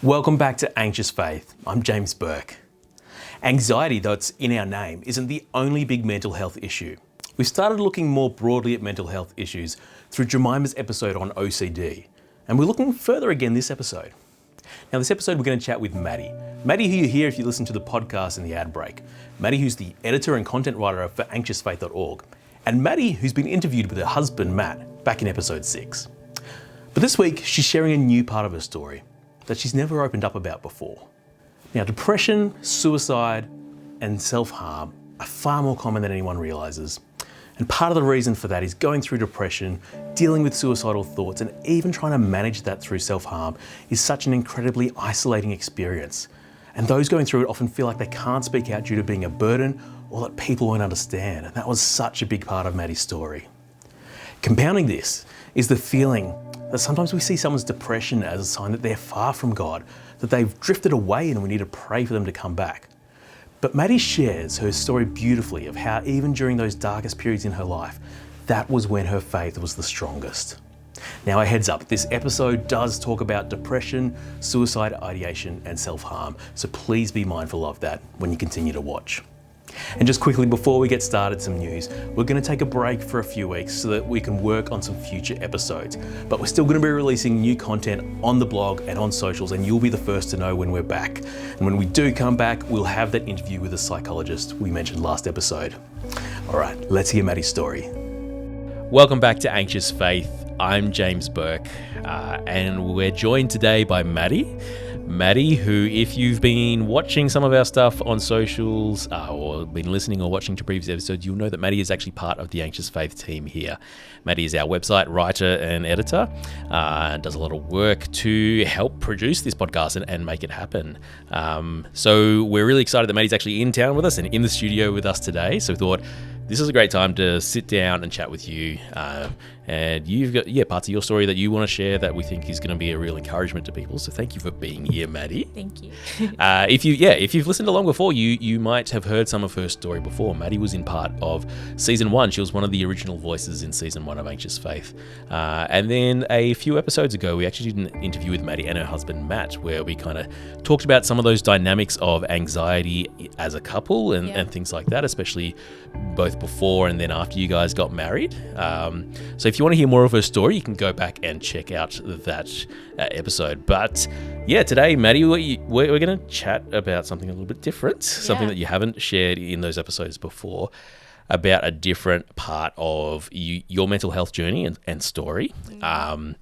Welcome back to Anxious Faith. I'm James Burke. Anxiety, though it's in our name, isn't the only big mental health issue. We started looking more broadly at mental health issues through Jemima's episode on OCD, and we're looking further again this episode. Now, this episode we're going to chat with Maddy. Maddy, who you hear if you listen to the podcast in the ad break. Maddy, who's the editor and content writer for anxiousfaith.org. And Maddy, who's been interviewed with her husband, Matt, back in episode 6. But this week, she's sharing a new part of her story that she's never opened up about before. Now, depression, suicide, and self-harm are far more common than anyone realises. And part of the reason for that is going through depression, dealing with suicidal thoughts, and even trying to manage that through self-harm is such an incredibly isolating experience. And those going through it often feel like they can't speak out due to being a burden or that people won't understand. And that was such a big part of Maddy's story. Compounding this is the feeling that sometimes we see someone's depression as a sign that they're far from God, that they've drifted away and we need to pray for them to come back. But Maddy shares her story beautifully of how even during those darkest periods in her life, that was when her faith was the strongest. Now, a heads up, this episode does talk about depression, suicide ideation, and self-harm, so please be mindful of that when you continue to watch. And just quickly before we get started, some news. We're going to take a break for a few weeks so that we can work on some future episodes. But we're still going to be releasing new content on the blog and on socials, and you'll be the first to know when we're back. And when we do come back, we'll have that interview with the psychologist we mentioned last episode. All right, let's hear Maddy's story. Welcome back to Anxious Faith. I'm James Burke, and we're joined today by Maddy. Maddy, who, if you've been watching some of our stuff on socials or been listening or watching to previous episodes, you'll know that Maddy is actually part of the Anxious Faith team here. Maddy is our website writer and editor and does a lot of work to help produce this podcast and make it happen. So we're really excited that Maddy's actually in town with us and in the studio with us today. So we thought this is a great time to sit down and chat with you. And you've got parts of your story that you want to share that we think is going to be a real encouragement to people. So thank you for being here, Maddy. Thank you. If you've listened along before, you might have heard some of her story before. Maddy was in part of season 1. She was one of the original voices in season 1 of Anxious Faith. And then a few episodes ago, we actually did an interview with Maddy and her husband, Matt, where we kind of talked about some of those dynamics of anxiety as a couple and things like that, especially both before and then after you guys got married. So if you want to hear more of her story, you can go back and check out that episode. But yeah, today, Maddy, we're going to chat about something a little bit different, something that you haven't shared in those episodes before, about a different part of your mental health journey and story. And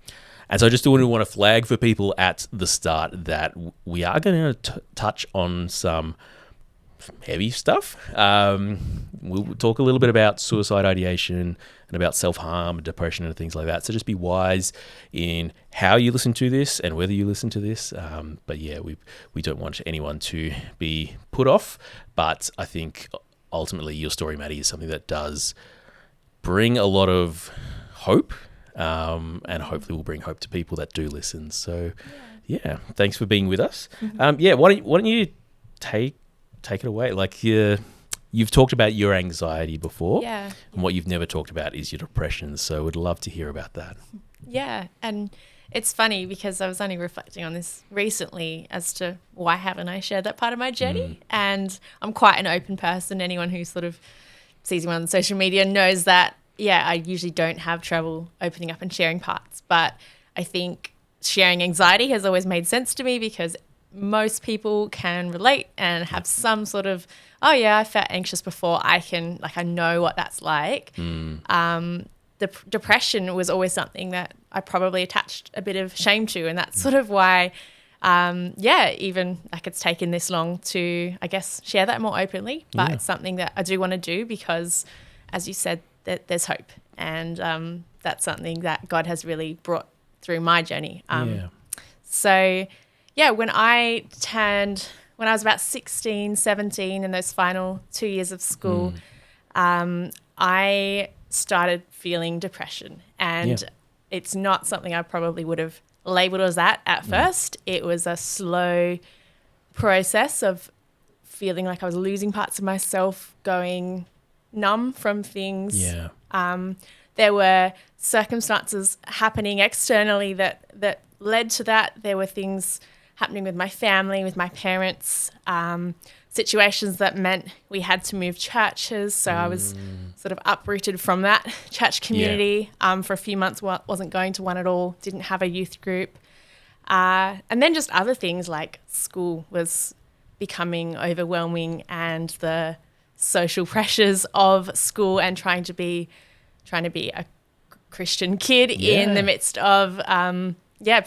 so I just want to flag for people at the start that we are going to touch on some heavy stuff. We'll talk a little bit about suicide ideation and about self-harm, depression, and things like that. So just be wise in how you listen to this and whether you listen to this. But yeah, we don't want anyone to be put off. But I think ultimately your story, Maddy, is something that does bring a lot of hope, and hopefully will bring hope to people that do listen. So yeah, thanks for being with us. Mm-hmm. Why don't you take it away? Like you've talked about your anxiety before, and what you've never talked about is your depression. So we'd love to hear about that. Yeah, and it's funny because I was only reflecting on this recently as to why haven't I shared that part of my journey? And I'm quite an open person. Anyone who sort of sees me on social media knows that, I usually don't have trouble opening up and sharing parts. But I think sharing anxiety has always made sense to me because most people can relate and have some sort of, I felt anxious before. I know what that's like. The depression was always something that I probably attached a bit of shame to. And that's sort of why, even it's taken this long to, I guess, share that more openly. But it's something that I do want to do because, as you said, that there's hope. And that's something that God has really brought through my journey. So when I was about 16, 17 in those final 2 years of school, I started feeling depression. And it's not something I probably would have labelled as that at first. It was a slow process of feeling like I was losing parts of myself, going numb from things. There were circumstances happening externally that led to that. There were things happening with my family, with my parents, situations that meant we had to move churches. So I was sort of uprooted from that church community for a few months. Wasn't going to one at all, didn't have a youth group. And then just other things like school was becoming overwhelming, and the social pressures of school and trying to be a Christian kid in the midst of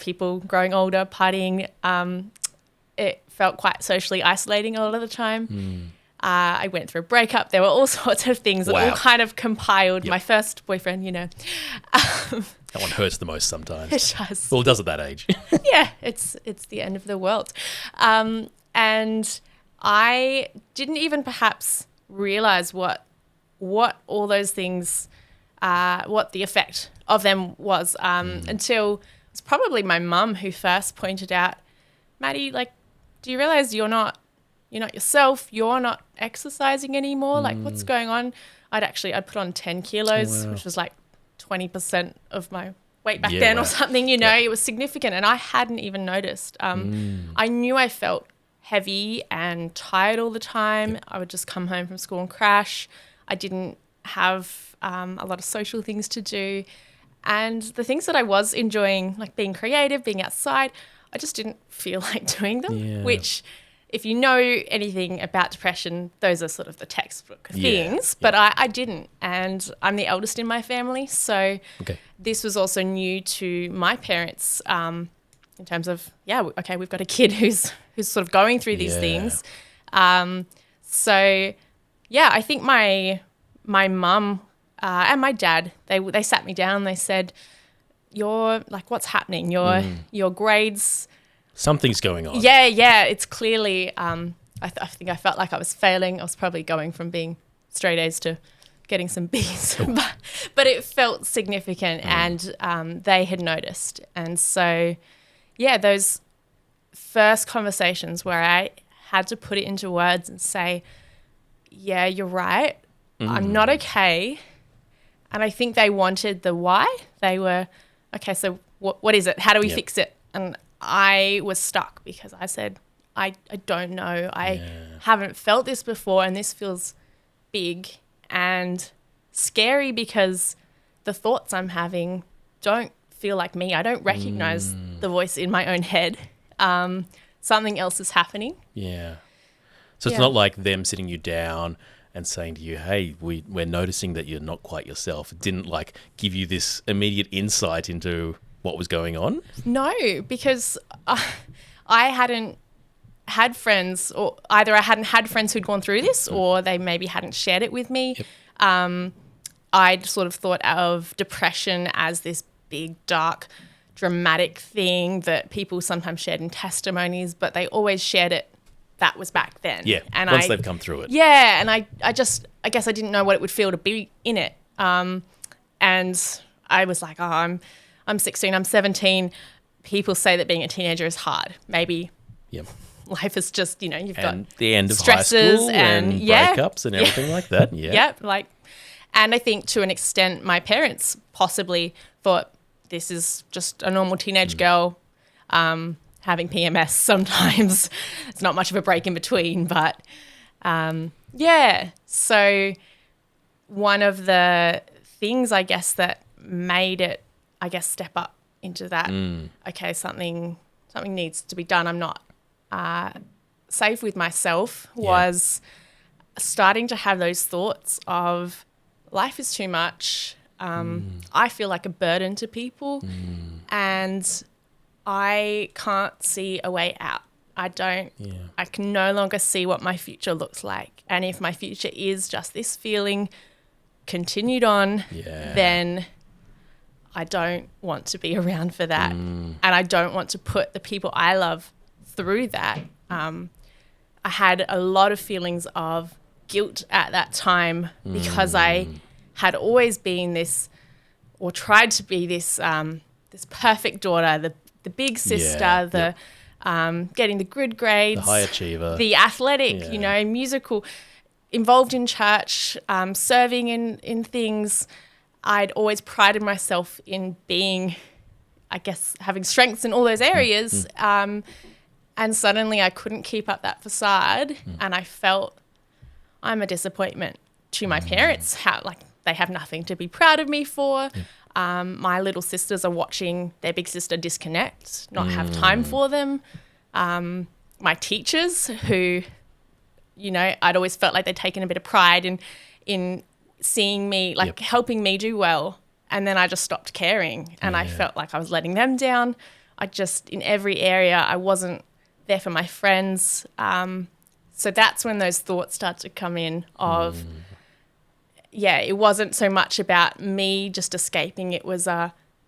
people growing older, partying. It felt quite socially isolating a lot of the time. I went through a breakup. There were all sorts of things that all kind of compiled. My first boyfriend, That one hurts the most sometimes. It does. Well, it does at that age. Yeah, it's the end of the world. And I didn't even perhaps realize what all those things, what the effect of them was until it was probably my mum who first pointed out, Maddy, like, do you realize you're not yourself? You're not exercising anymore. Like, what's going on? I'd put on 10 kilos, which was like 20% of my weight back then or something, it was significant. And I hadn't even noticed. I knew I felt heavy and tired all the time. I would just come home from school and crash. I didn't have a lot of social things to do. And the things that I was enjoying, like being creative, being outside, I just didn't feel like doing them, which if you know anything about depression, those are sort of the textbook things, but I didn't. And I'm the eldest in my family. So this was also new to my parents in terms of, we've got a kid who's sort of going through these things. So I think my mum and my dad, they sat me down, they said, you're like, what's happening? Your grades. Something's going on. Yeah. It's clearly, I think I felt like I was failing. I was probably going from being straight A's to getting some B's, but it felt significant and they had noticed. And so, those first conversations where I had to put it into words and say, yeah, you're right. I'm not okay. And I think they wanted the why. They were, okay, so what is it? How do we fix it? And I was stuck because I said, I don't know. I haven't felt this before, and this feels big and scary because the thoughts I'm having don't feel like me. I don't recognize the voice in my own head. Something else is happening. Yeah. So it's not like them sitting you down and saying to you, hey, we're noticing that you're not quite yourself. It didn't like give you this immediate insight into what was going on? No, because I hadn't had friends, or either I hadn't had friends who'd gone through this or they maybe hadn't shared it with me. I'd sort of thought of depression as this big, dark, dramatic thing that people sometimes shared in testimonies, but they always shared it. That was back then. Yeah, and once they've come through it. Yeah, and I guess I didn't know what it would feel to be in it. And I was like, I'm 16, I'm 17. People say that being a teenager is hard. Maybe life is just, you've got the end of stresses high school and breakups and everything like that. Yeah. And I think to an extent my parents possibly thought this is just a normal teenage girl having PMS sometimes. It's not much of a break in between, but So one of the things, I guess, that made it, step up into that, okay, something needs to be done. I'm not safe with myself, was starting to have those thoughts of life is too much. I feel like a burden to people and I can't see a way out. I can no longer see what my future looks like. And if my future is just this feeling continued on, then I don't want to be around for that. And I don't want to put the people I love through that. I had a lot of feelings of guilt at that time because I had always been this, or tried to be this, this perfect daughter, the big sister, getting the good grades, the high achiever, the athletic, musical, involved in church, serving in things. I'd always prided myself in being, having strengths in all those areas. And suddenly I couldn't keep up that facade, and I felt I'm a disappointment to my parents. How like they have nothing to be proud of me for. My little sisters are watching their big sister disconnect, not have time for them. My teachers, who, you know, I'd always felt like they'd taken a bit of pride in seeing me, like helping me do well. And then I just stopped caring, and I felt like I was letting them down. I just, in every area, I wasn't there for my friends. So that's when those thoughts start to come in of, it wasn't so much about me just escaping. It was,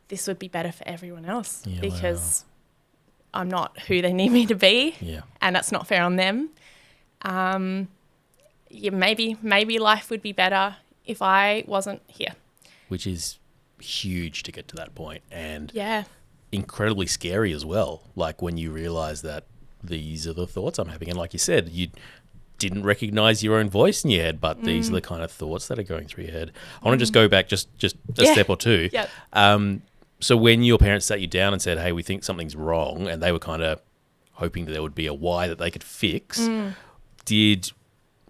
this would be better for everyone else because I'm not who they need me to be, and that's not fair on them. Maybe life would be better if I wasn't here. Which is huge to get to that point, and incredibly scary as well. Like when you realise that these are the thoughts I'm having, and like you said, you didn't recognise your own voice in your head, but these are the kind of thoughts that are going through your head. I want to just go back just a step or two. So when your parents sat you down and said, hey, we think something's wrong, and they were kind of hoping that there would be a why that they could fix, did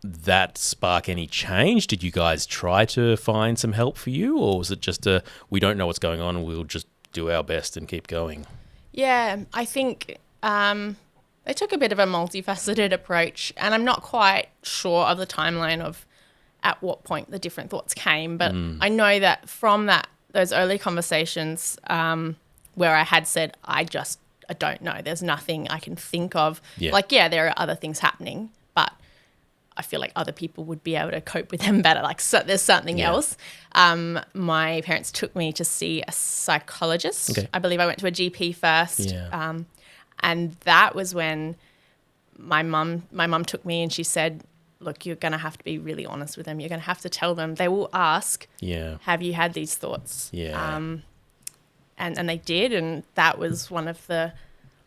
that spark any change? Did you guys try to find some help for you, or was it just we don't know what's going on and we'll just do our best and keep going? Yeah, I think they took a bit of a multifaceted approach, and I'm not quite sure of the timeline of at what point the different thoughts came, but I know that from those early conversations where I had said, I don't know, there's nothing I can think of. Like, there are other things happening, but I feel like other people would be able to cope with them better. Like, so there's something else. My parents took me to see a psychologist. Okay. I believe I went to a GP first. And that was when my mum took me, and she said, look, you're going to have to be really honest with them. You're going to have to tell them. They will ask, have you had these thoughts? And they did, and that was one of the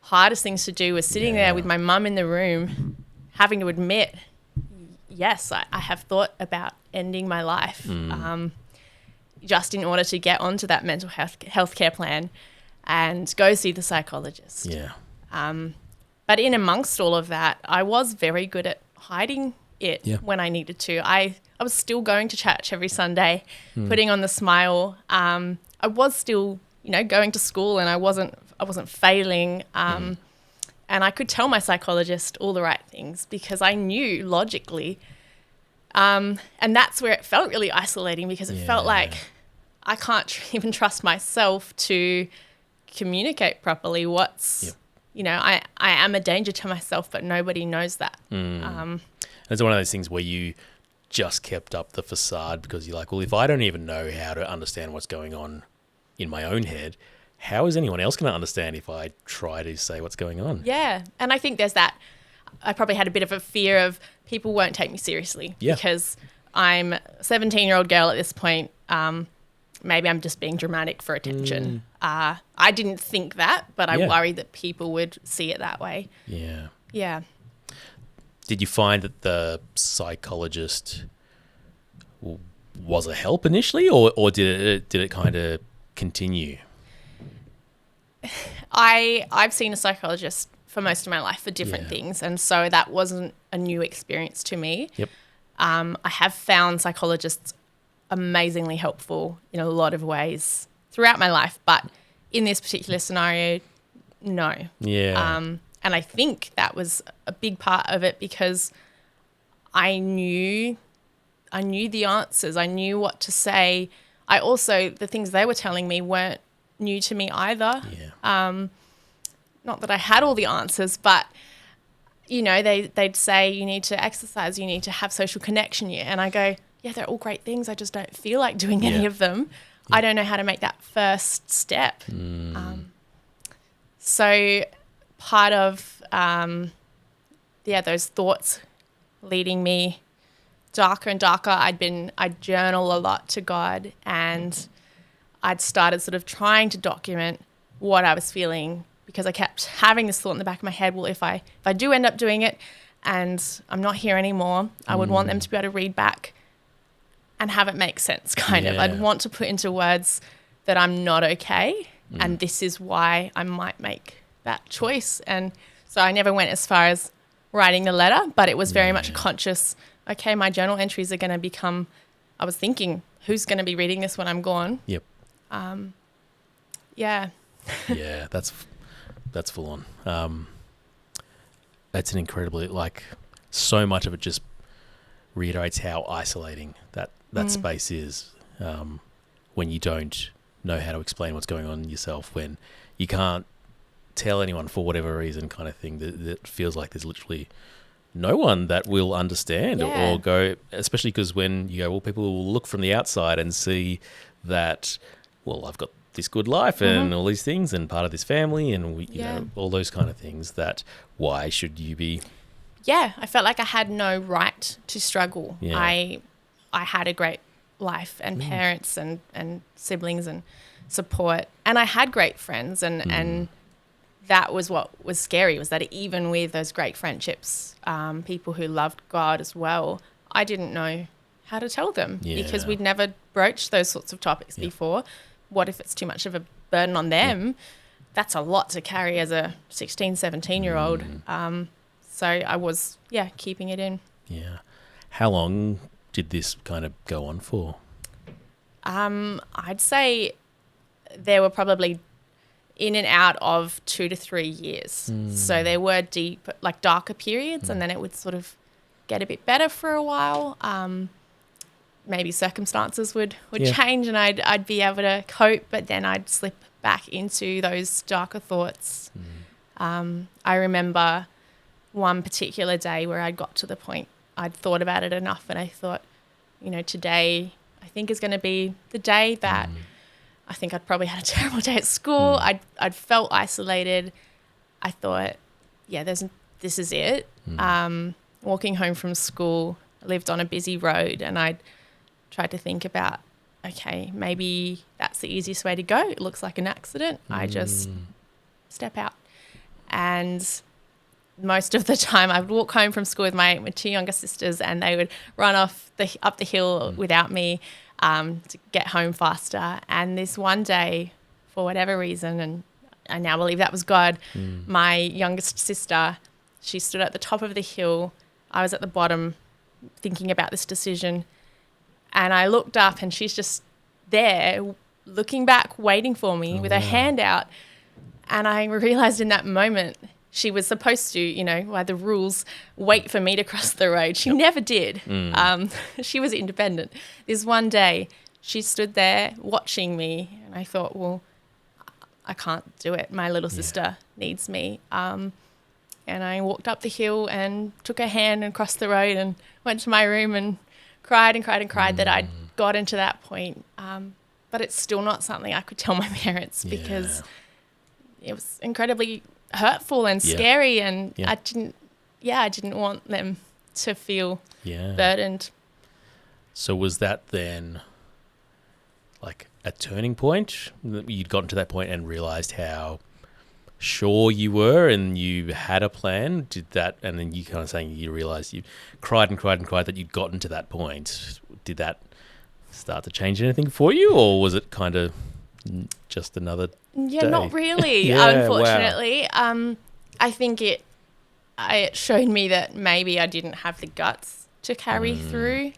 hardest things to do, was sitting there with my mum in the room, having to admit, yes, I have thought about ending my life just in order to get onto that mental health care plan and go see the psychologist. But in amongst all of that, I was very good at hiding it when I needed to. I was still going to church every Sunday, putting on the smile. I was still, going to school, and I wasn't failing. And I could tell my psychologist all the right things because I knew logically. And that's where it felt really isolating, because it felt like I can't even trust myself to communicate properly I am a danger to myself, but nobody knows that. It's one of those things where you just kept up the facade because you're like, well, if I don't even know how to understand what's going on in my own head, how is anyone else going to understand if I try to say what's going on? Yeah. And I think there's that. I probably had a bit of a fear of people won't take me seriously because I'm a 17-year-old girl at this point. Maybe I'm just being dramatic for attention. I didn't think that, but I worried that people would see it that way. Yeah. Did you find that the psychologist was a help initially, or did it kind of continue? I've seen a psychologist for most of my life for different things, and so that wasn't a new experience to me. I have found psychologists amazingly helpful in a lot of ways throughout my life, but in this particular scenario, no. And I think that was a big part of it because I knew the answers. I knew what to say. The things they were telling me weren't new to me either. Not that I had all the answers, but they'd say you need to exercise, you need to have social connection, and I go, they're all great things. I just don't feel like doing any of them. I don't know how to make that first step. So part of those thoughts leading me darker and darker. I'd journal a lot to God, and I'd started sort of trying to document what I was feeling, because I kept having this thought in the back of my head, well, if I do end up doing it and I'm not here anymore, I would want them to be able to read back and have it make sense, kind of. I'd want to put into words that I'm not okay, and this is why I might make that choice. And So I never went as far as writing the letter, but it was very much a conscious, okay, my journal entries are going to become, I was thinking, who's going to be reading this when I'm gone? Yep. Yeah. Yeah, that's full on. That's an incredibly, like, so much of it just reiterates how isolating that space is, when you don't know how to explain what's going on in yourself, when you can't tell anyone for whatever reason, kind of thing, that feels like there's literally no one that will understand or go, especially because when you go, well, people will look from the outside and see that, well, I've got this good life and all these things and part of this family and you know, all those kind of things, that why should you be... Yeah, I felt like I had no right to struggle. Yeah. I had a great life and parents and siblings and support, and I had great friends, and that was what was scary, was that even with those great friendships, people who loved God as well, I didn't know how to tell them because we'd never broached those sorts of topics before. What if it's too much of a burden on them? That's a lot to carry as a 16, 17-year-old. So I was, keeping it in. Yeah. How long did this kind of go on for? I'd say there were probably in and out of 2 to 3 years. So there were deep, like darker periods, and then it would sort of get a bit better for a while. Maybe circumstances would change and I'd be able to cope, but then I'd slip back into those darker thoughts. I remember one particular day where I got to the point I'd thought about it enough and I thought, you know, today I think is going to be the day that I think I'd probably had a terrible day at school. I'd felt isolated. I thought, this is it. Walking home from school, I lived on a busy road and I'd tried to think about, okay, maybe that's the easiest way to go. It looks like an accident. I just step out. And most of the time I would walk home from school with my 2 younger sisters and they would run off up the hill without me to get home faster. And this one day, for whatever reason, and I now believe that was God, my youngest sister, she stood at the top of the hill. I was at the bottom thinking about this decision. And I looked up and she's just there looking back, waiting for me with her hand out. And I realised in that moment she was supposed to, you know, by the rules, wait for me to cross the road. She never did. She was independent. This one day she stood there watching me and I thought, well, I can't do it. My little sister needs me. And I walked up the hill and took her hand and crossed the road and went to my room and cried that I'd gotten to that point. But it's still not something I could tell my parents because it was incredibly hurtful and scary and I didn't want them to feel burdened. So was that then like a turning point? You'd gotten to that point and realised how sure you were and you had a plan? Did that, and then you kind of saying you realised you cried that you'd gotten to that point. Did that start to change anything for you, or was it kind of just another day? Not really, unfortunately. Wow. I think it showed me that maybe I didn't have the guts to carry through,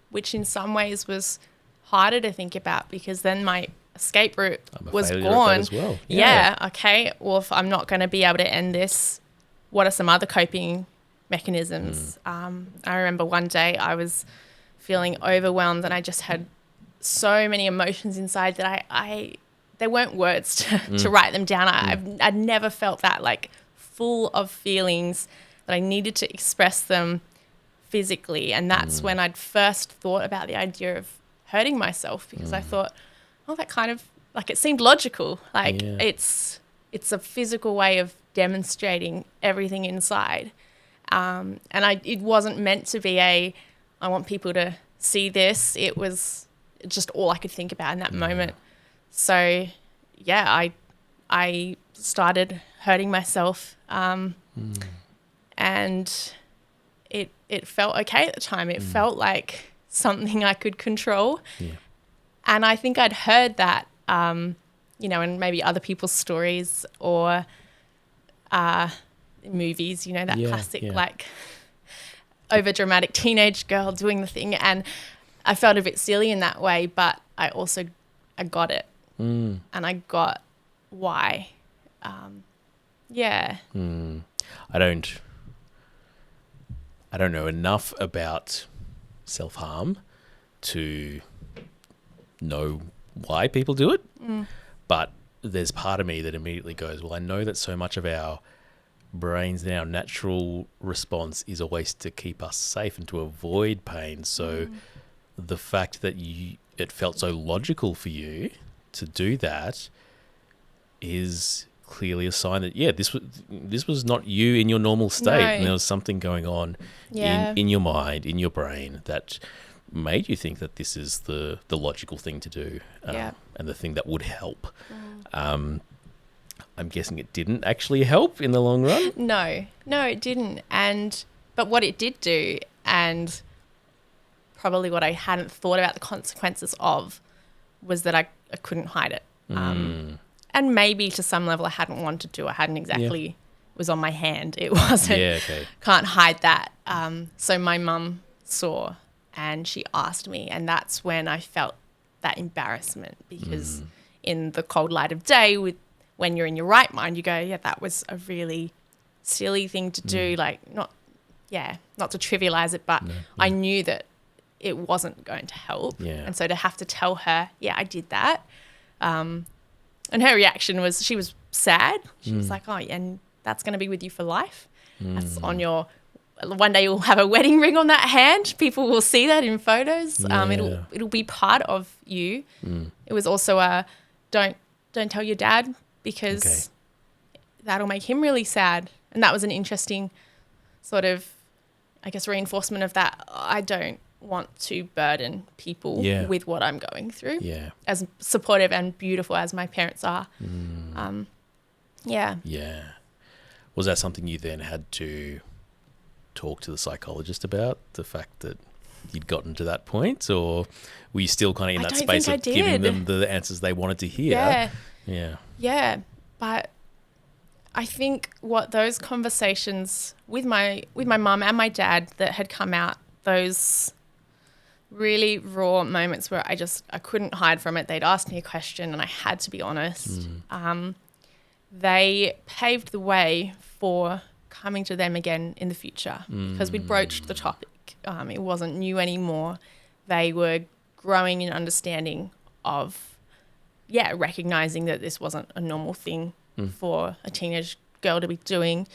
which in some ways was harder to think about because then my escape route was gone. As well. Okay. Well, if I'm not going to be able to end this, what are some other coping mechanisms? I remember one day I was feeling overwhelmed and I just had so many emotions inside that there weren't words to write them down. I'd never felt that like full of feelings that I needed to express them physically. And that's when I'd first thought about the idea of hurting myself because I thought, oh, that kind of, like, it seemed logical. Like, it's a physical way of demonstrating everything inside. And it wasn't meant to be I want people to see this. It was just all I could think about in that moment. So, I started hurting myself. And it felt okay at the time. It felt like something I could control. Yeah. And I think I'd heard that, in maybe other people's stories or movies, you know, that Yeah, classic yeah. like over dramatic teenage girl doing the thing, and I felt a bit silly in that way, but I got it, and I got why. Yeah. I don't know enough about self-harm to know why people do it, but there's part of me that immediately goes, well, I know that so much of our brains and our natural response is always to keep us safe and to avoid pain. So the fact that it felt so logical for you to do that is clearly a sign that this was not you in your normal state, No. and there was something going on in your mind, in your brain, that made you think that this is the logical thing to do, and the thing that would help. I'm guessing it didn't actually help in the long run. No, it didn't. But what it did do, and probably what I hadn't thought about the consequences of, was that I couldn't hide it. And maybe to some level I hadn't wanted to. I hadn't exactly was on my hand. It wasn't. Yeah, okay. Can't hide that. So my mum saw and she asked me, and that's when I felt that embarrassment, because in the cold light of day, when you're in your right mind, you go, yeah, that was a really silly thing to do. Like not to trivialize it, but I knew that it wasn't going to help. Yeah. And so to have to tell her, yeah, I did that. And her reaction was, she was sad. She was like, oh, and that's going to be with you for life. That's on one day you'll have a wedding ring on that hand. People will see that in photos. It'll be part of you. It was also don't tell your dad, because that'll make him really sad. And that was an interesting sort of, I guess, reinforcement of that. I don't want to burden people with what I'm going through. Yeah. As supportive and beautiful as my parents are. Yeah. Was that something you then had to talk to the psychologist about, the fact that you'd gotten to that point, or were you still kind of in that space of giving them the answers they wanted to hear? Yeah. But I think what those conversations with my mum and my dad that had come out, those really raw moments where I couldn't hide from it. They'd asked me a question and I had to be honest. They paved the way for coming to them again in the future, because we'd broached the topic. It wasn't new anymore. They were growing in understanding of, recognizing that this wasn't a normal thing for a teenage girl to be doing,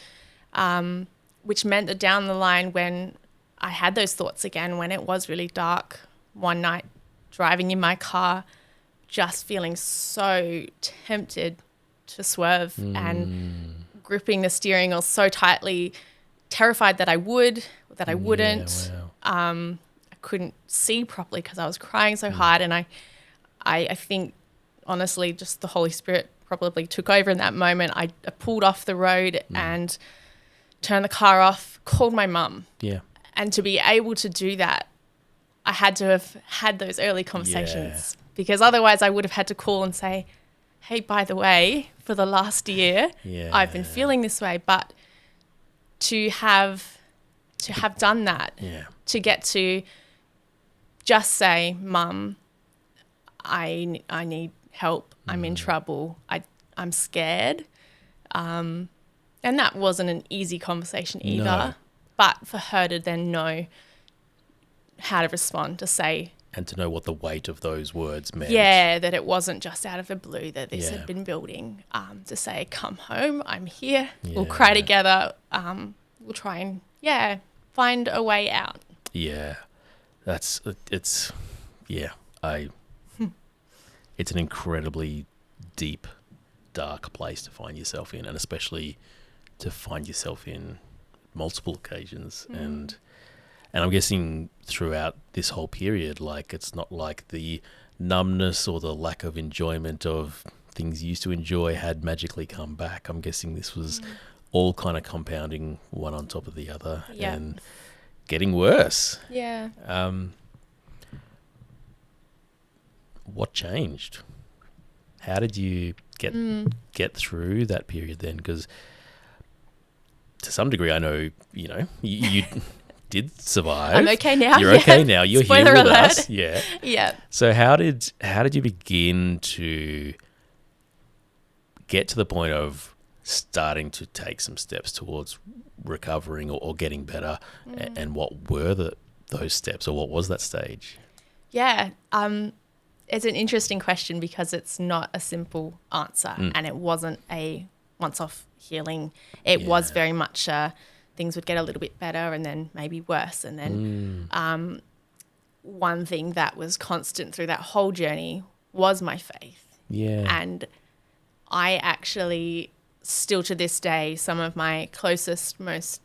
which meant that down the line, when I had those thoughts again, when it was really dark one night, driving in my car, just feeling so tempted to swerve and gripping the steering wheel so tightly, terrified that I would, that I wouldn't. I couldn't see properly because I was crying so hard. And I think, honestly, just the Holy Spirit probably took over in that moment. I pulled off the road and turned the car off, called my mum. Yeah. And to be able to do that, I had to have had those early conversations, because otherwise I would have had to call and say, hey, by the way, for the last year, I've been feeling this way. But to have done that, to get to just say, Mum, I need help. I'm in trouble. I'm scared. And that wasn't an easy conversation either. No. But for her to then know how to respond, to say... And to know what the weight of those words meant. Yeah, that it wasn't just out of the blue, that this had been building. To say, come home, I'm here. We'll cry together. We'll try and, find a way out. Yeah. It's an incredibly deep, dark place to find yourself in, and especially to find yourself in multiple occasions. And I'm guessing throughout this whole period, like, it's not like the numbness or the lack of enjoyment of things you used to enjoy had magically come back. I'm guessing this was all kind of compounding one on top of the other and getting worse. Yeah. What changed? How did you get through that period then? Because to some degree, I know, you did survive. I'm okay now. You're okay now. You're Spoiler here with alert. us. Yeah. Yeah. So how did you begin to get to the point of starting to take some steps towards recovering or getting better? And what were those steps, or what was that stage? Yeah. It's an interesting question because it's not a simple answer, and it wasn't a once-off healing. It was very much things would get a little bit better and then maybe worse. And then one thing that was constant through that whole journey was my faith. Yeah. And I actually, still to this day, some of my closest, most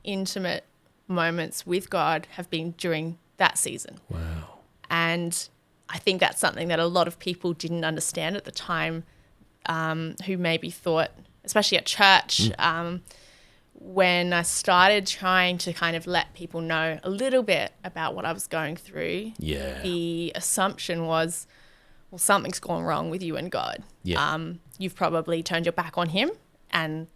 intimate moments with God have been during that season. Wow. And I think that's something that a lot of people didn't understand at the time, who maybe thought, especially at church, when I started trying to kind of let people know a little bit about what I was going through, the assumption was, well, something's gone wrong with you and God. Yeah. You've probably turned your back on him, and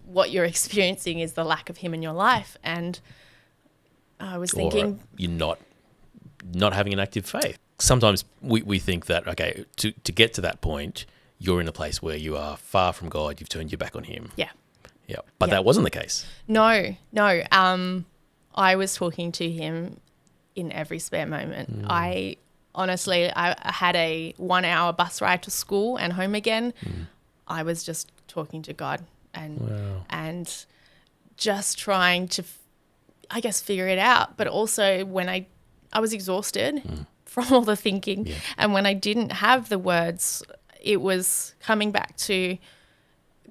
what you're experiencing is the lack of him in your life. And I was thinking, you're not having an active faith. Sometimes we think that, okay, to get to that point, you're in a place where you are far from God, you've turned your back on him. Yeah. Yeah. But that wasn't the case. No. I was talking to him in every spare moment. I had a 1 hour bus ride to school and home again. I was just talking to God and just trying to, I guess, figure it out. But also when I was exhausted from all the thinking. Yeah. And when I didn't have the words, it was coming back to,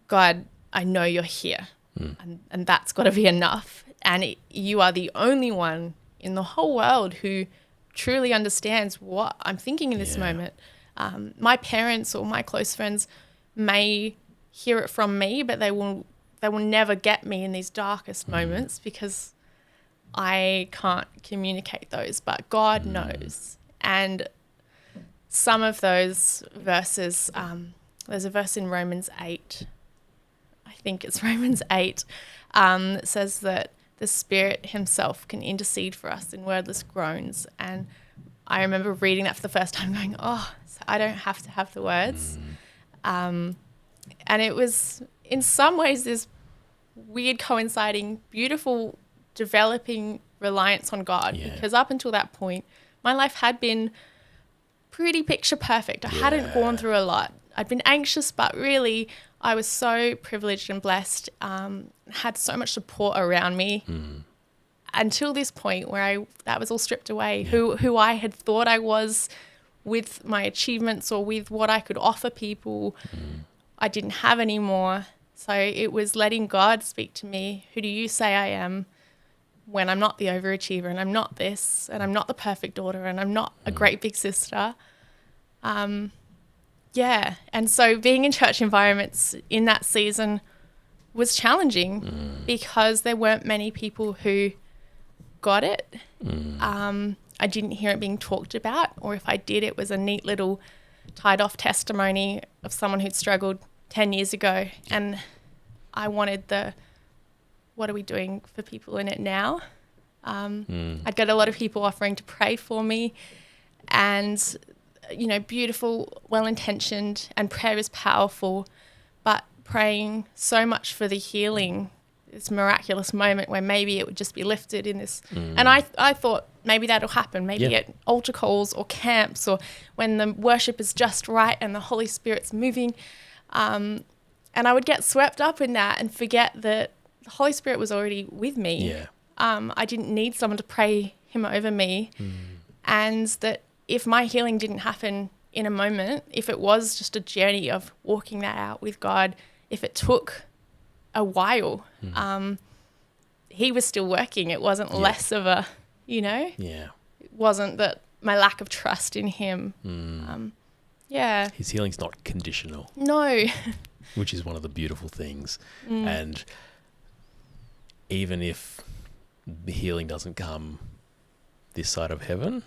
God, I know you're here, and that's got to be enough. And you are the only one in the whole world who truly understands what I'm thinking in this moment. My parents or my close friends may hear it from me, but they will never get me in these darkest moments because I can't communicate those, but God knows. And some of those verses, there's a verse in Romans 8, I think it's Romans 8, that says that the Spirit himself can intercede for us in wordless groans. And I remember reading that for the first time going, oh, so I don't have to have the words. And it was in some ways this weird coinciding, beautiful, developing reliance on God, because up until that point, my life had been pretty picture perfect. I hadn't gone through a lot. I'd been anxious, but really I was so privileged and blessed, had so much support around me until this point where that was all stripped away. Who I had thought I was with my achievements or with what I could offer people, I didn't have anymore. So it was letting God speak to me. Who do you say I am? When I'm not the overachiever and I'm not this and I'm not the perfect daughter and I'm not a great big sister. And so being in church environments in that season was challenging because there weren't many people who got it. I didn't hear it being talked about, or if I did, it was a neat little tied off testimony of someone who'd struggled 10 years ago. And I wanted what are we doing for people in it now? I'd get a lot of people offering to pray for me, and, beautiful, well-intentioned, and prayer is powerful, but praying so much for the healing, this miraculous moment where maybe it would just be lifted in this. And I thought maybe that'll happen, maybe at altar calls or camps or when the worship is just right and the Holy Spirit's moving. And I would get swept up in that and forget that the Holy Spirit was already with me. I didn't need someone to pray him over me. And that if my healing didn't happen in a moment, if it was just a journey of walking that out with God, if it took a while, he was still working. It wasn't less of a, it wasn't that my lack of trust in him. His healing's not conditional. No. Which is one of the beautiful things. And even if the healing doesn't come this side of heaven,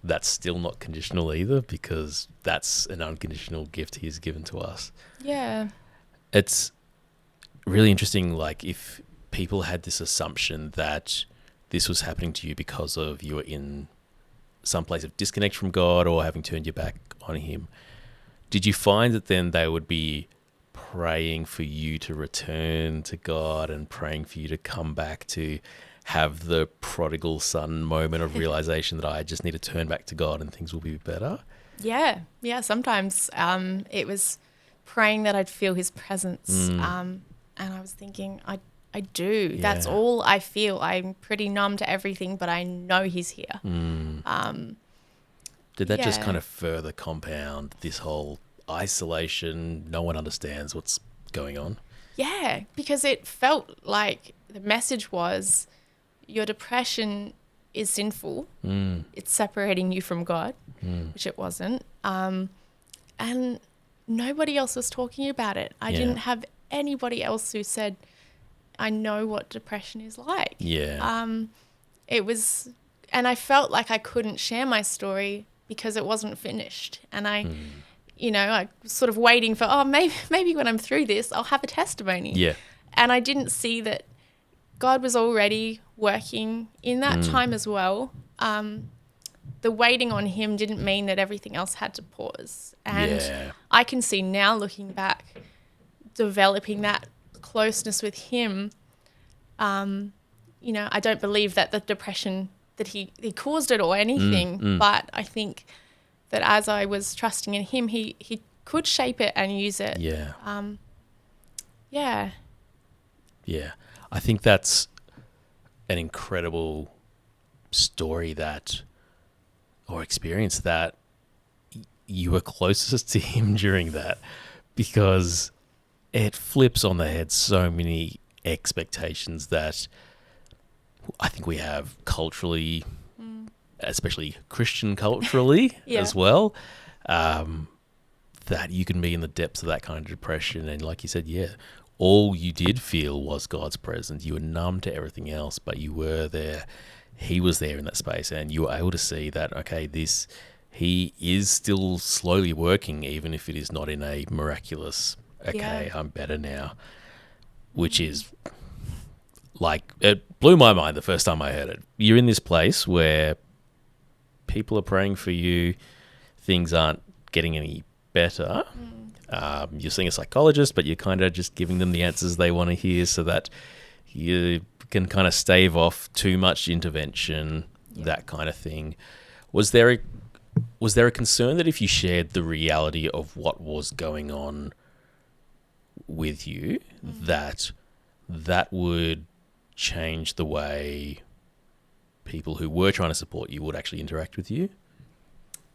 that's still not conditional either, because that's an unconditional gift he's given to us. Yeah. It's really interesting, like if people had this assumption that this was happening to you because of you were in some place of disconnect from God or having turned your back on him. Did you find that then they would be praying for you to return to God and praying for you to come back to have the prodigal son moment of realization that I just need to turn back to God and things will be better? Yeah. Sometimes it was praying that I'd feel his presence. And I was thinking, I do. Yeah. That's all I feel. I'm pretty numb to everything, but I know he's here. Did that just kind of further compound this whole isolation? No one understands what's going on. Yeah, because it felt like the message was your depression is sinful. It's separating you from God, which it wasn't. And nobody else was talking about it. I didn't have anybody else who said, I know what depression is like. It was, and I felt like I couldn't share my story because it wasn't finished. And I was sort of waiting for, maybe when I'm through this, I'll have a testimony. Yeah. And I didn't see that God was already working in that time as well. The waiting on him didn't mean that everything else had to pause. And I can see now, looking back, developing that closeness with him. I don't believe that the depression, that he caused it or anything, but I think that as I was trusting in him, he could shape it and use it. Yeah. I think that's an incredible story or experience that you were closest to him during that, because it flips on the head so many expectations that I think we have culturally, especially Christian culturally as well, that you can be in the depths of that kind of depression. And like you said, all you did feel was God's presence. You were numb to everything else, but you were there. He was there in that space, and you were able to see that, okay, he is still slowly working, even if it is not in a miraculous, I'm better now, which is like, it blew my mind the first time I heard it. You're in this place where people are praying for you, things aren't getting any better. You're seeing a psychologist, but you're kind of just giving them the answers they want to hear so that you can kind of stave off too much intervention, that kind of thing. Was there a concern that if you shared the reality of what was going on with you, that would change the way people who were trying to support you would actually interact with you?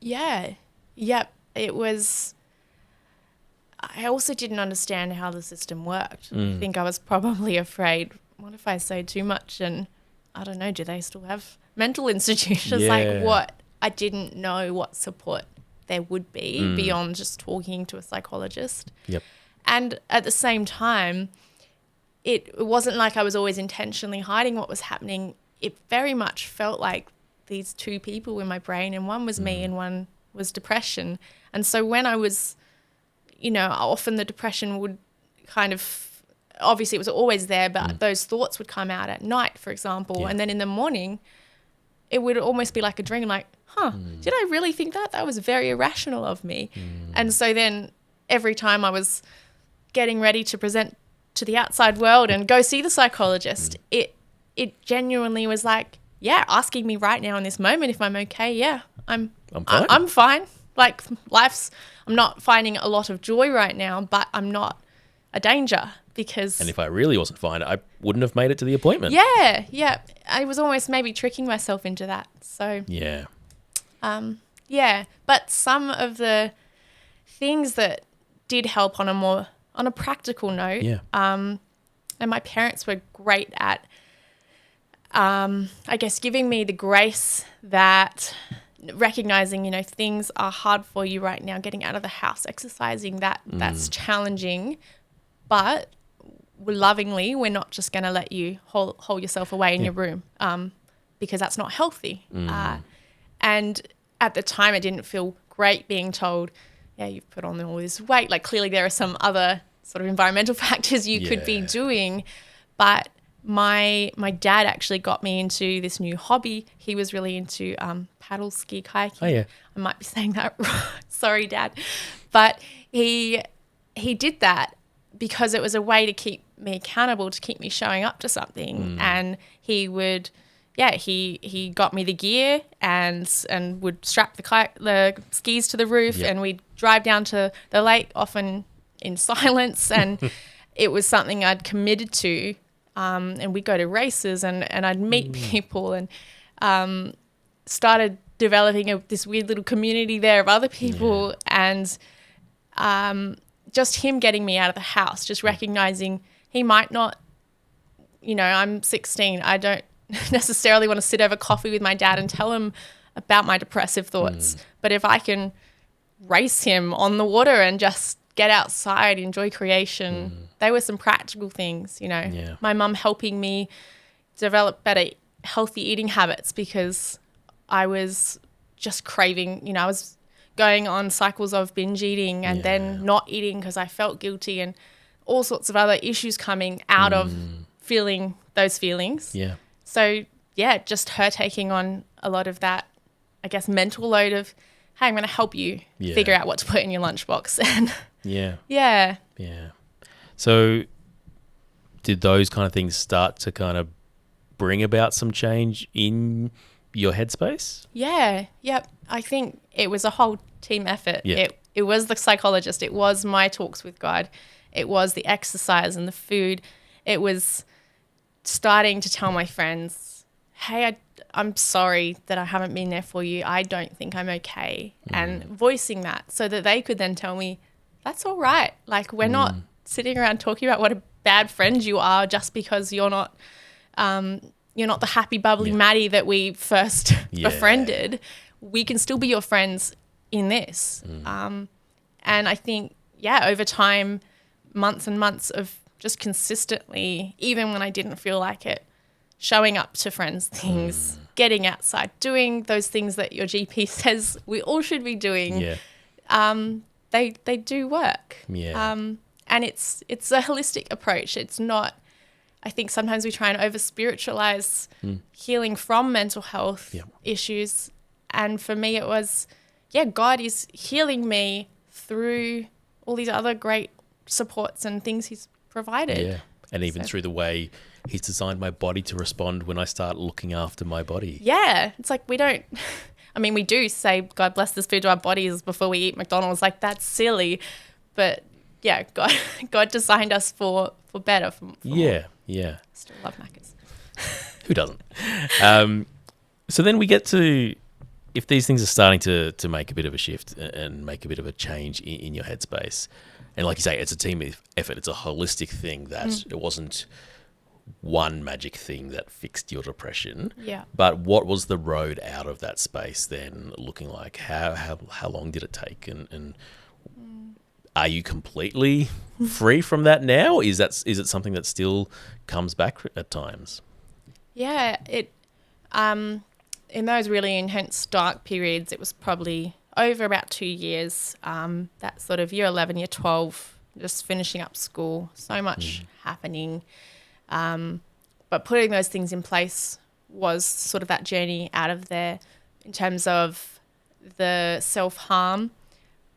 It was. I also didn't understand how the system worked. I think I was probably afraid, what if I say too much? And I don't know, do they still have mental institutions? Like what? I didn't know what support there would be beyond just talking to a psychologist. And at the same time, it wasn't like I was always intentionally hiding what was happening. It very much felt like these two people in my brain, and one was me and one was depression. And so when I was, often the depression would kind of, obviously it was always there, but those thoughts would come out at night, for example. And then in the morning, it would almost be like a dream, like, did I really think that? That was very irrational of me. And so then every time I was getting ready to present to the outside world and go see the psychologist, it genuinely was like, asking me right now in this moment if I'm okay. I'm fine. I'm fine. Like I'm not finding a lot of joy right now, but I'm not a danger because. And if I really wasn't fine, I wouldn't have made it to the appointment. I was almost maybe tricking myself into that. So. But some of the things that did help on a practical note. And my parents were great at, I guess, giving me the grace that recognizing, things are hard for you right now, getting out of the house, exercising, that's challenging, but lovingly, we're not just going to let you hold yourself away in your room, because that's not healthy. And at the time, it didn't feel great being told, you've put on all this weight. Like clearly there are some other sort of environmental factors you could be doing. But my dad actually got me into this new hobby. He was really into paddle ski kayaking. Oh, yeah. I might be saying that wrong. Sorry, Dad. But he did that because it was a way to keep me accountable, to keep me showing up to something. And he would, he got me the gear and would strap the skis to the roof, and we'd drive down to the lake, often in silence. And it was something I'd committed to. And we'd go to races and I'd meet people and started developing this weird little community there of other people. And just him getting me out of the house, just recognizing he might not, I'm 16. I don't necessarily want to sit over coffee with my dad and tell him about my depressive thoughts. But if I can race him on the water and just get outside, enjoy creation, they were some practical things, My mum helping me develop better healthy eating habits because I was just craving, I was going on cycles of binge eating and then not eating because I felt guilty, and all sorts of other issues coming out of feeling those feelings. Yeah. So, just her taking on a lot of that, I guess, mental load of, hey, I'm going to help you figure out what to put in your lunchbox. And yeah. So did those kind of things start to kind of bring about some change in your headspace? Yeah. Yep. I think it was a whole team effort. Yeah. It was the psychologist. It was my talks with God. It was the exercise and the food. It was starting to tell my friends, hey, I'm sorry that I haven't been there for you. I don't think I'm okay. And voicing that so that they could then tell me, that's all right. Like, we're not sitting around talking about what a bad friend you are just because you're not the happy, bubbly Maddy that we first befriended. We can still be your friends in this. And I think, over time, months and months of just consistently, even when I didn't feel like it, showing up to friends' things, getting outside, doing those things that your GP says we all should be doing, they do work. And it's a holistic approach. It's not, I think sometimes we try and over-spiritualize healing from mental health issues. And for me, it was, God is healing me through all these other great supports and things he's provided. Yeah. And even through the way he's designed my body to respond when I start looking after my body. Yeah. It's like we do say God bless this food to our bodies before we eat McDonald's. Like, that's silly. But God designed us for better. For yeah. Still love Maccas. Who doesn't? So then we get to, if these things are starting to make a bit of a shift and make a bit of a change in your headspace, and like you say, it's a team effort, it's a holistic thing that it wasn't one magic thing that fixed your depression. Yeah. But what was the road out of that space then looking like? How long did it take? And are you completely free from that now? Is it something that still comes back at times? Yeah, it in those really intense dark periods, it was probably over about 2 years. That sort of year 11, year 12, just finishing up school, so much happening. But putting those things in place was sort of that journey out of there. In terms of the self-harm,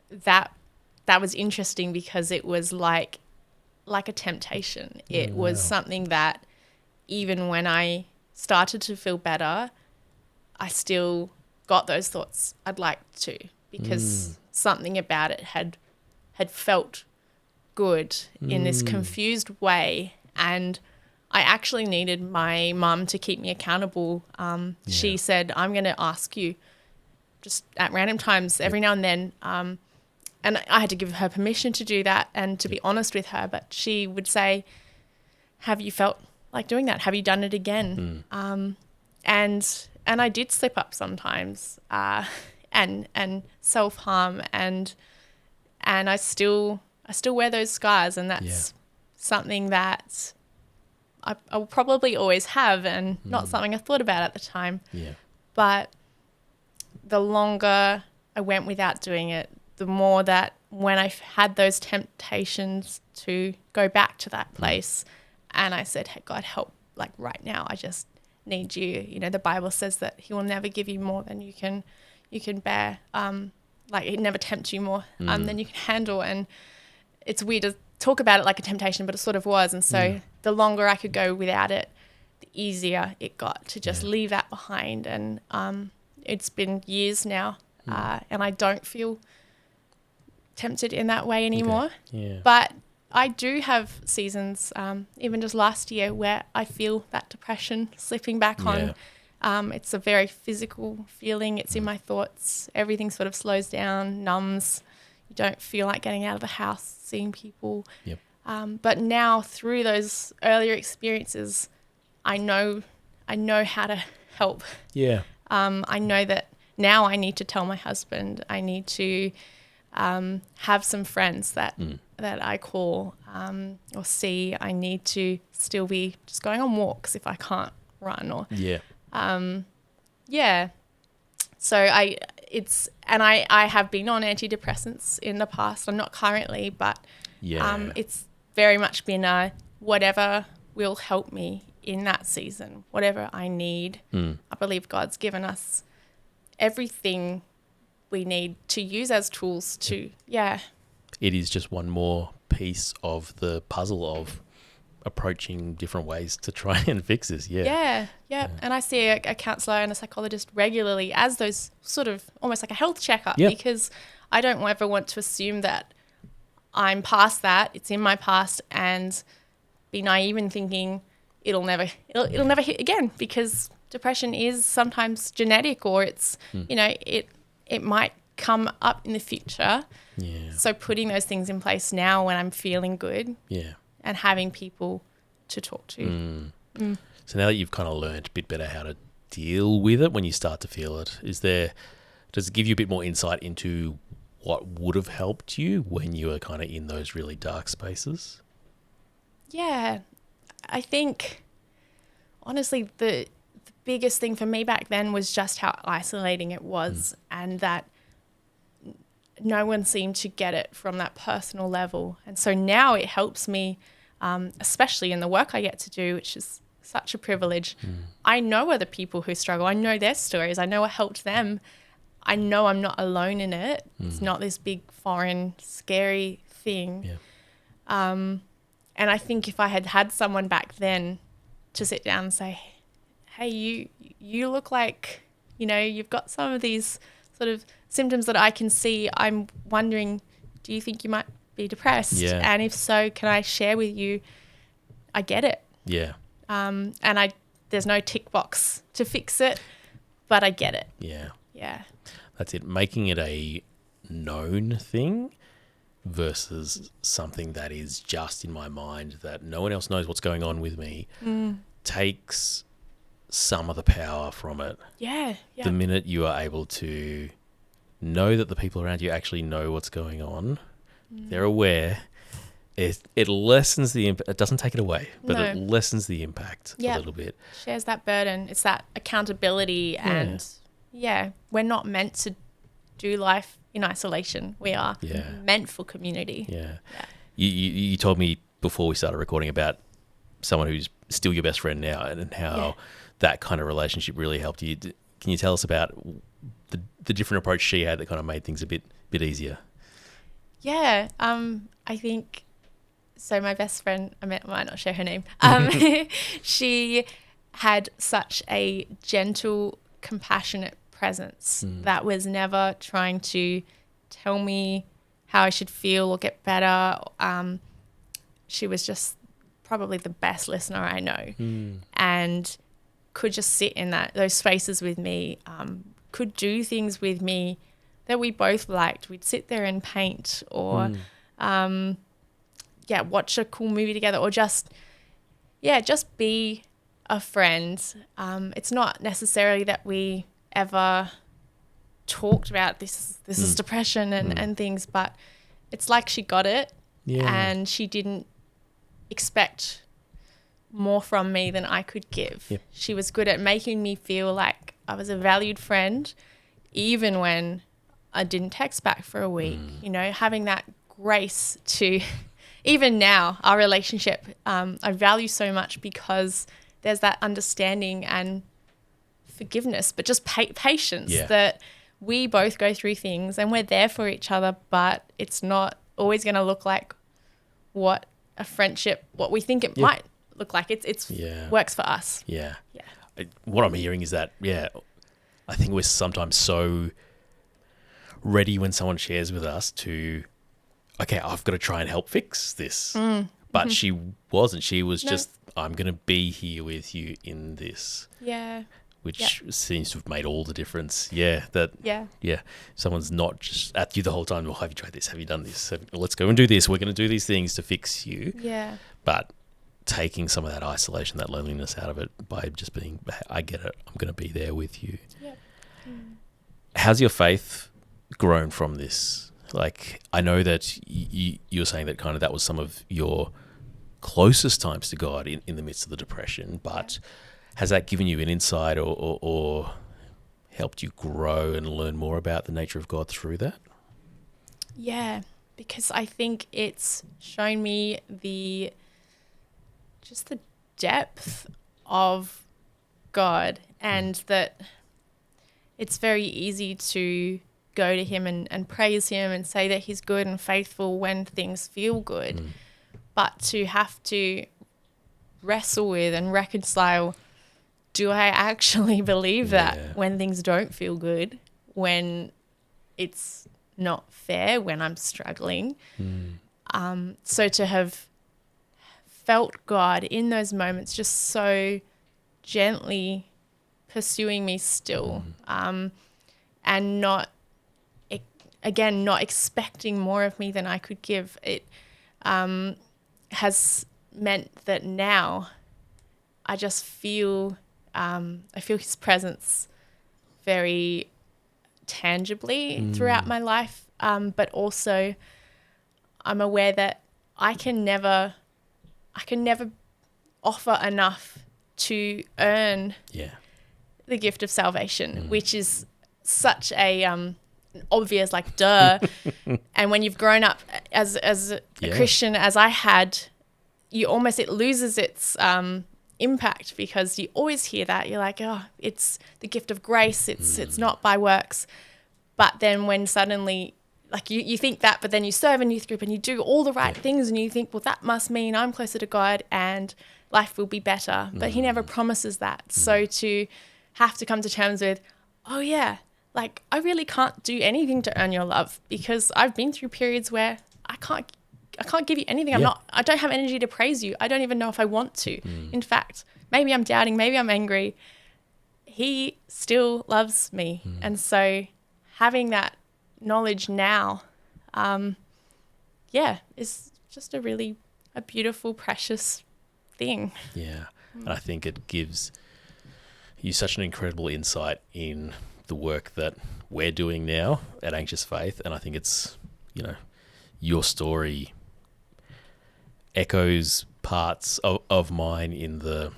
that was interesting because it was like a temptation. It was something that even when I started to feel better, I still got those thoughts I'd like to, because something about it had felt good in this confused way. And I actually needed my mum to keep me accountable. She said, I'm going to ask you just at random times every now and then. And I had to give her permission to do that and to be honest with her. But she would say, have you felt like doing that? Have you done it again? And I did slip up sometimes and self-harm and I still wear those scars, and that's something that I will probably always have, and not something I thought about at the time. Yeah. But the longer I went without doing it, the more that when I've had those temptations to go back to that place, and I said, hey, God, help, like right now, I just need you. You know, the Bible says that he will never give you more than you can bear. Like he'd never tempt you more than you can handle. And it's weird to talk about it like a temptation, but it sort of was. And so the longer I could go without it, the easier it got to just leave that behind. And it's been years now, and I don't feel tempted in that way anymore. Okay. Yeah. But I do have seasons, even just last year, where I feel that depression slipping back on. It's a very physical feeling. It's in my thoughts. Everything sort of slows down, numbs. You don't feel like getting out of the house, seeing people. Yep. But now through those earlier experiences, I know how to help. Yeah. I know that now I need to tell my husband. I need to have some friends that I call or see. I need to still be just going on walks if I can't run or So I have been on antidepressants in the past. I'm not currently, but it's very much been a whatever will help me in that season, whatever I need. I believe God's given us everything we need to use as tools to, It is just one more piece of the puzzle of approaching different ways to try and fix this. Yeah. And I see a counsellor and a psychologist regularly as those sort of almost like a health checkup because I don't ever want to assume that I'm past that, it's in my past, and be naive in thinking it'll never hit again, because depression is sometimes genetic, or it's it might come up in the future. So putting those things in place now when I'm feeling good and having people to talk to. So now that you've kind of learned a bit better how to deal with it when you start to feel it, does it give you a bit more insight into what would have helped you when you were kind of in those really dark spaces? Yeah, I think honestly the biggest thing for me back then was just how isolating it was, and that no one seemed to get it from that personal level. And so now it helps me, especially in the work I get to do, which is such a privilege. I know other people who struggle. I know their stories. I know what helped them. I know I'm not alone in it. It's not this big foreign scary thing. And I think if I had had someone back then to sit down and say, hey, you look like, you've got some of these sort of symptoms that I can see. I'm wondering, do you think you might be depressed? And if so, can I share with you? I get it. And there's no tick box to fix it, but I get it. Yeah. That's it. Making it a known thing versus something that is just in my mind that no one else knows what's going on with me takes some of the power from it. The minute you are able to know that the people around you actually know what's going on, they're aware, it lessens the impact. It doesn't take it away, but it lessens the impact a little bit. Shares that burden. It's that accountability and we're not meant to do life in isolation. We are meant for community. You told me before we started recording about someone who's still your best friend now and how that kind of relationship really helped you. Can you tell us about the different approach she had that kind of made things a bit easier? I think so. My best friend, I might not share her name. She had such a gentle, compassionate presence that was never trying to tell me how I should feel or get better. She was just probably the best listener I know, and could just sit in those spaces with me, could do things with me that we both liked. We'd sit there and paint or watch a cool movie together, or just be a friend. It's not necessarily that we ever talked about this is depression and things, but it's like she got it and she didn't expect more from me than I could give. She was good at making me feel like I was a valued friend, even when I didn't text back for a week. You know, having that grace to, even now, our relationship, I value so much because there's that understanding and forgiveness, but just patience that we both go through things and we're there for each other, but it's not always going to look like what a friendship, what we think it might look like. It's works for us. Yeah. What I'm hearing is that, I think we're sometimes so ready when someone shares with us to, okay, I've got to try and help fix this. But she wasn't. She was just, I'm going to be here with you in this. Yeah. Which seems to have made all the difference. Someone's not just at you the whole time. Well, have you tried this? Have you done this? Let's go and do this. We're going to do these things to fix you. Yeah. But taking some of that isolation, that loneliness out of it by just being, I get it. I'm going to be there with you. Yep. How's your faith grown from this? Like, I know that you're saying that kind of that was some of your closest times to God in the midst of the depression, but has that given you an insight or helped you grow and learn more about the nature of God through that? Yeah, because I think it's shown me the depth of God, and that it's very easy to go to him and praise him and say that he's good and faithful when things feel good, but to have to wrestle with and reconcile, do I actually believe that when things don't feel good, when it's not fair, when I'm struggling? So to have felt God in those moments just so gently pursuing me still, and not expecting more of me than I could give, it has meant that now I just feel his presence very tangibly throughout my life, but also I'm aware that I can never offer enough to earn the gift of salvation, which is such a obvious, like, duh. And when you've grown up as a Christian, as I had, it loses its impact, because you always hear that. You're like, oh, it's the gift of grace. It's not by works. But then when suddenly, like, you think that, but then you serve in youth group and you do all the right things, and you think, well, that must mean I'm closer to God and life will be better. But he never promises that. So to have to come to terms with, oh yeah, like, I really can't do anything to earn your love, because I've been through periods where I can't give you anything. I don't have energy to praise you. I don't even know if I want to. In fact, maybe I'm doubting, maybe I'm angry. He still loves me. And so having that knowledge now, is just a beautiful, precious thing. Yeah. And I think it gives you such an incredible insight in the work that we're doing now at Anxious Faith. And I think it's, your story echoes parts of mine in the,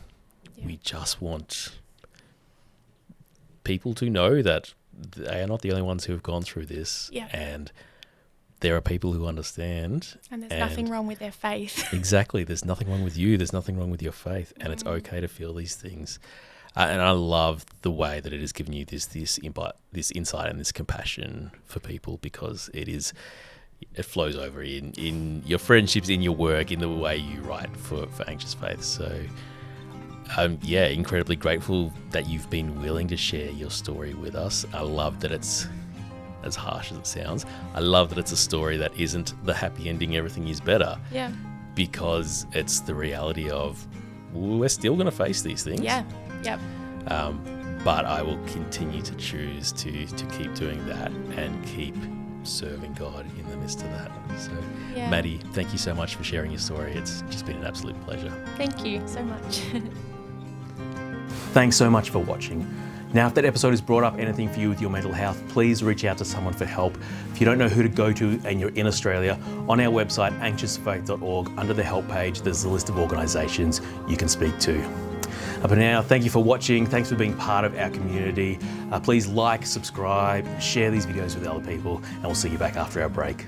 we just want people to know that they are not the only ones who have gone through this. And there are people who understand. And there's nothing wrong with their faith. Exactly. There's nothing wrong with you. There's nothing wrong with your faith. And it's okay to feel these things. And I love the way that it has given you this insight and this compassion for people, because it flows over in your friendships, in your work, in the way you write for Anxious Faith. So I'm incredibly grateful that you've been willing to share your story with us. I love that it's, as harsh as it sounds, I love that it's a story that isn't the happy ending, everything is better. Yeah. Because it's the reality of, we're still going to face these things. Yeah. Yep. But I will continue to choose to keep doing that and keep serving God in the midst of that. So, Maddy, thank you so much for sharing your story. It's just been an absolute pleasure. Thank you so much. Thanks so much for watching. Now, if that episode has brought up anything for you with your mental health, please reach out to someone for help. If you don't know who to go to and you're in Australia, on our website, anxiousfaith.org, under the help page, there's a list of organisations you can speak to. But now, thank you for watching. Thanks for being part of our community. Please like, subscribe, share these videos with other people, and we'll see you back after our break.